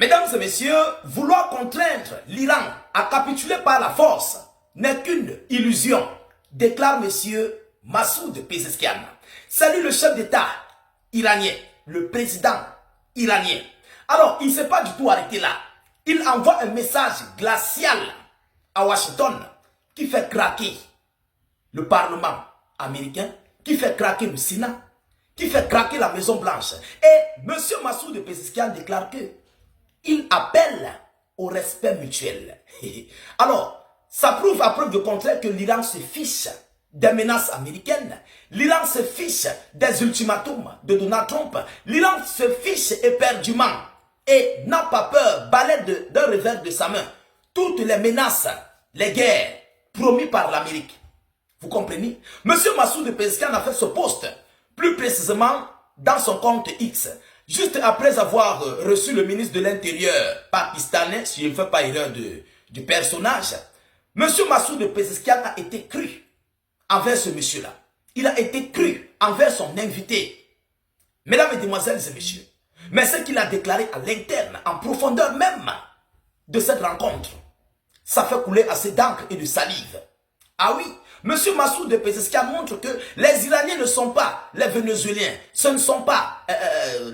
Mesdames et messieurs, vouloir contraindre l'Iran à capituler par la force n'est qu'une illusion, déclare monsieur Massoud Pezeshkian. Salut le chef d'État iranien, le président iranien. Alors, il ne s'est pas du tout arrêté là. Il envoie un message glacial à Washington qui fait craquer le Parlement américain, qui fait craquer le Sénat, qui fait craquer la Maison Blanche. Et monsieur Massoud Pezeshkian déclare que il appelle au respect mutuel. Alors, ça prouve à preuve de contraire que l'Iran se fiche des menaces américaines. L'Iran se fiche des ultimatums de Donald Trump. L'Iran se fiche éperdument et n'a pas peur, balaie d'un revers de sa main toutes les menaces, les guerres promises par l'Amérique. Vous comprenez? Monsieur Massoud Pezeshkian a fait ce post, plus précisément dans son compte X. Juste après avoir reçu le ministre de l'Intérieur pakistanais, si je ne fais pas erreur du personnage, M. Massoud Pezeshkian a été cru envers ce monsieur-là. Il a été cru envers son invité. Mesdames, Mesdemoiselles et Messieurs, mais ce qu'il a déclaré à l'interne, en profondeur même de cette rencontre, ça fait couler assez d'encre et de salive. Ah oui, M. Massoud Pezeshkian montre que les Iraniens ne sont pas les Vénézuéliens, ce ne sont pas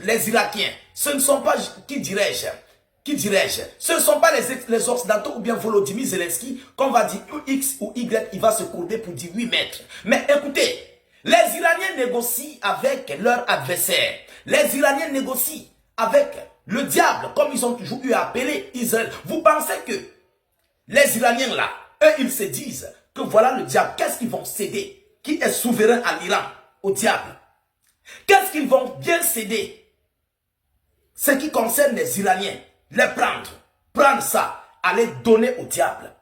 les Irakiens, ce ne sont pas, qui dirais-je, ce ne sont pas les Occidentaux ou bien Volodymyr Zelensky, qu'on va dire X ou Y, il va se courber pour dire 8 mètres. Mais écoutez, les Iraniens négocient avec leur adversaire. Les Iraniens négocient avec le diable, comme ils ont toujours eu à appeler Israël. Vous pensez que les Iraniens là, eux, ils se disent que voilà le diable, qu'est-ce qu'ils vont céder? Qui est souverain à l'Iran? Au diable. Qu'est-ce qu'ils vont bien céder? Ce qui concerne les Iraniens, les prendre ça, aller donner au diable.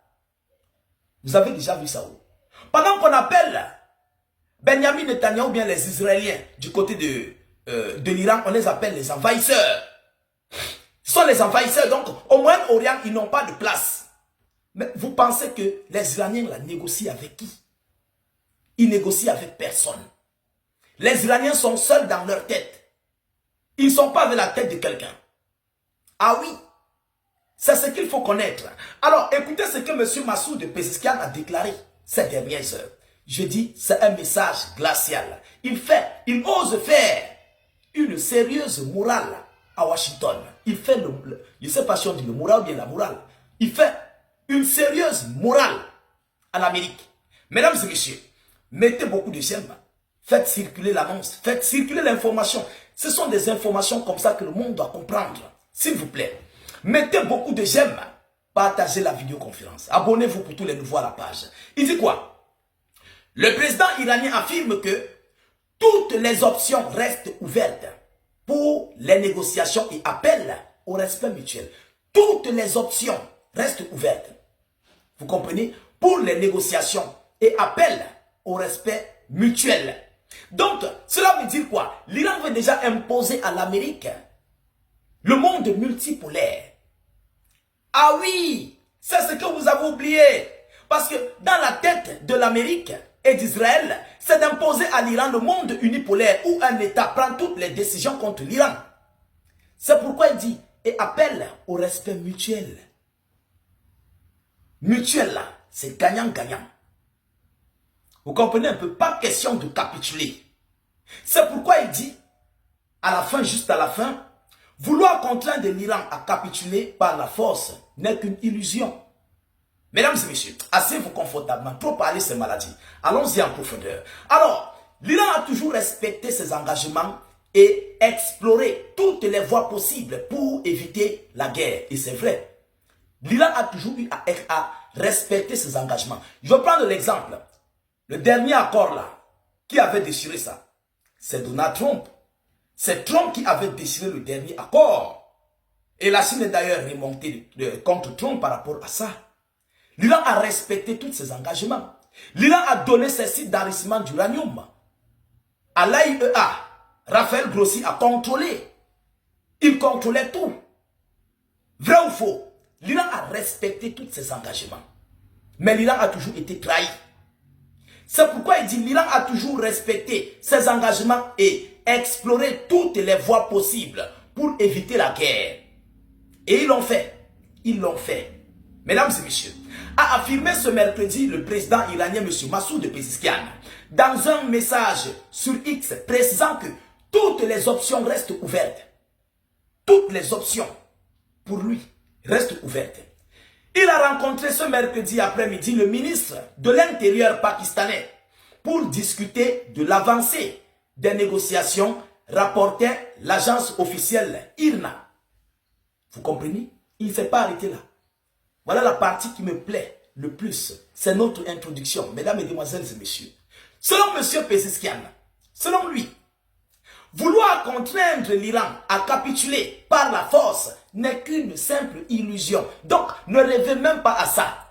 Vous avez déjà vu ça où? Pendant qu'on appelle Benjamin Netanyahu ou bien les Israéliens du côté de l'Iran, on les appelle les envahisseurs. Ce sont les envahisseurs, donc au Moyen-Orient, ils n'ont pas de place. Mais vous pensez que les Iraniens là, négocient avec qui? Ils négocient avec personne. Les Iraniens sont seuls dans leur tête. Ils ne sont pas avec la tête de quelqu'un. Ah oui, c'est ce qu'il faut connaître. Alors, écoutez ce que M. Massoud Pezeshkian a déclaré ces dernières heures. Je dis, c'est un message glacial. Il ose faire une sérieuse morale à Washington. Il fait je ne sais pas si on dit le moral ou bien la morale. Il fait une sérieuse morale à l'Amérique. Mesdames et messieurs, mettez beaucoup de j'aime. Faites circuler l'annonce. Faites circuler l'information. Ce sont des informations comme ça que le monde doit comprendre. S'il vous plaît, mettez beaucoup de j'aime. Partagez la vidéoconférence. Abonnez-vous pour tous les nouveaux à la page. Il dit quoi? Le président iranien affirme que toutes les options restent ouvertes pour les négociations et appelle au respect mutuel. Toutes les options restent ouvertes. Vous comprenez? Pour les négociations et appel au respect mutuel. Donc, cela veut dire quoi? L'Iran veut déjà imposer à l'Amérique le monde multipolaire. Ah oui, c'est ce que vous avez oublié. Parce que dans la tête de l'Amérique et d'Israël, c'est d'imposer à l'Iran le monde unipolaire où un État prend toutes les décisions contre l'Iran. C'est pourquoi il dit et appelle au respect mutuel. Mutuel là, c'est gagnant-gagnant. Vous comprenez un peu? Pas question de capituler. C'est pourquoi il dit, à la fin, juste à la fin, vouloir contraindre l'Iran à capituler par la force n'est qu'une illusion. Mesdames et messieurs, asseyez-vous confortablement. Trop parler, c'est maladie. Allons-y en profondeur. Alors, l'Iran a toujours respecté ses engagements et exploré toutes les voies possibles pour éviter la guerre. Et c'est vrai. L'Iran a toujours eu à respecter ses engagements. Je vais prendre l'exemple. Le dernier accord là, qui avait déchiré ça? C'est Donald Trump. C'est Trump qui avait déchiré le dernier accord. Et la Chine est d'ailleurs remontée contre Trump par rapport à ça. L'Iran a respecté tous ses engagements. L'Iran a donné ses sites d'enrichissement d'uranium. À l'AIEA, Raphaël Grossi a contrôlé. Il contrôlait tout. Vrai ou faux? L'Iran a respecté tous ses engagements. Mais l'Iran a toujours été trahi. C'est pourquoi il dit l'Iran a toujours respecté ses engagements et exploré toutes les voies possibles pour éviter la guerre. Et ils l'ont fait. Ils l'ont fait. Mesdames et messieurs, a affirmé ce mercredi le président iranien M. Massoud Pezeshkian dans un message sur X précisant que toutes les options restent ouvertes. Toutes les options pour lui restent ouvertes. Il a rencontré ce mercredi après-midi le ministre de l'Intérieur pakistanais pour discuter de l'avancée des négociations, rapportait l'agence officielle IRNA. Vous comprenez? Il ne s'est pas arrêté là. Voilà la partie qui me plaît le plus. C'est notre introduction, mesdames, mesdemoiselles et messieurs. Selon M. Pezeshkian, selon lui, vouloir contraindre l'Iran à capituler par la force n'est qu'une simple illusion. Donc, ne rêvez même pas à ça.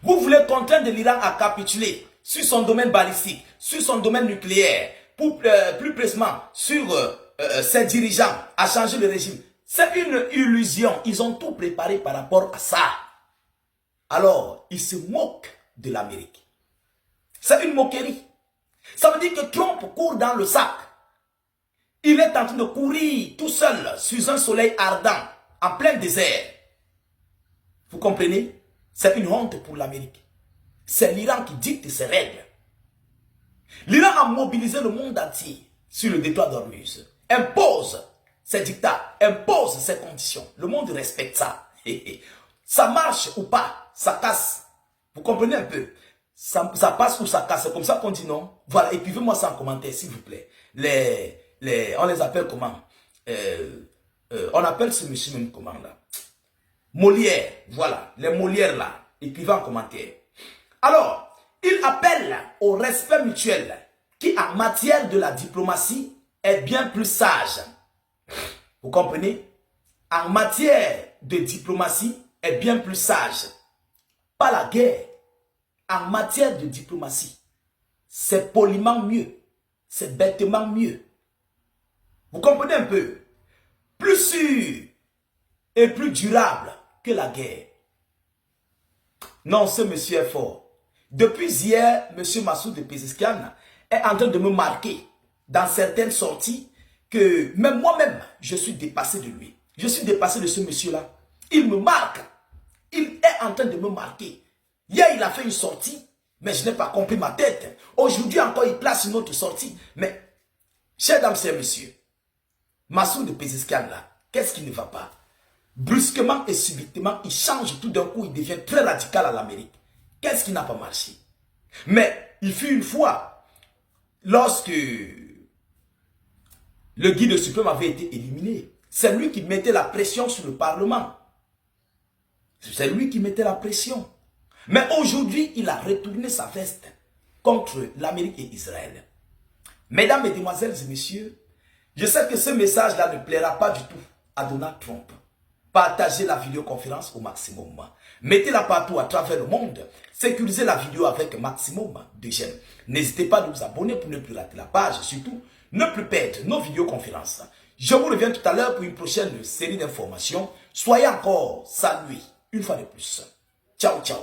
Vous voulez contraindre l'Iran à capituler sur son domaine balistique, sur son domaine nucléaire, plus précisément sur ses dirigeants, à changer le régime. C'est une illusion. Ils ont tout préparé par rapport à ça. Alors, ils se moquent de l'Amérique. C'est une moquerie. Ça veut dire que Trump court dans le sac. Il est en train de courir tout seul sous un soleil ardent, en plein désert. Vous comprenez? C'est une honte pour l'Amérique. C'est l'Iran qui dicte ses règles. L'Iran a mobilisé le monde entier sur le détroit d'Ormuz. Impose ses dictats, impose ses conditions. Le monde respecte ça. Ça marche ou pas, ça casse. Vous comprenez un peu? Ça passe ou ça casse. C'est comme ça qu'on dit non. Voilà, écrivez-moi ça en commentaire, s'il vous plaît. On les appelle comment? On appelle ce monsieur même comment là? Molière, voilà, les Molières là. Écrivez en commentaire. Alors, il appelle au respect mutuel qui en matière de la diplomatie est bien plus sage. Vous comprenez? En matière de diplomatie est bien plus sage. Pas la guerre. En matière de diplomatie, c'est poliment mieux. C'est bêtement mieux. Vous comprenez un peu? Plus sûr et plus durable que la guerre. Non, ce monsieur est fort. Depuis hier, M. Massoud Pezeshkian est en train de me marquer dans certaines sorties que même moi-même, je suis dépassé de lui. Je suis dépassé de ce monsieur-là. Il me marque. Il est en train de me marquer. Hier, il a fait une sortie, mais je n'ai pas compris ma tête. Aujourd'hui encore, il place une autre sortie. Mais, chers dames et messieurs, Massoud Pezeshkian là, qu'est-ce qui ne va pas? Brusquement et subitement, il change tout d'un coup, il devient très radical à l'Amérique. Qu'est-ce qui n'a pas marché? Mais il fut une fois, lorsque le guide suprême avait été éliminé, c'est lui qui mettait la pression sur le Parlement. C'est lui qui mettait la pression. Mais aujourd'hui, il a retourné sa veste contre l'Amérique et Israël. Mesdames, mesdemoiselles et messieurs, je sais que ce message-là ne plaira pas du tout à Donald Trump. Partagez la vidéoconférence au maximum. Mettez-la partout à travers le monde. Sécurisez la vidéo avec un maximum de j'aime. N'hésitez pas à vous abonner pour ne plus rater la page. Surtout, ne plus perdre nos vidéoconférences. Je vous reviens tout à l'heure pour une prochaine série d'informations. Soyez encore salués une fois de plus. Ciao, ciao.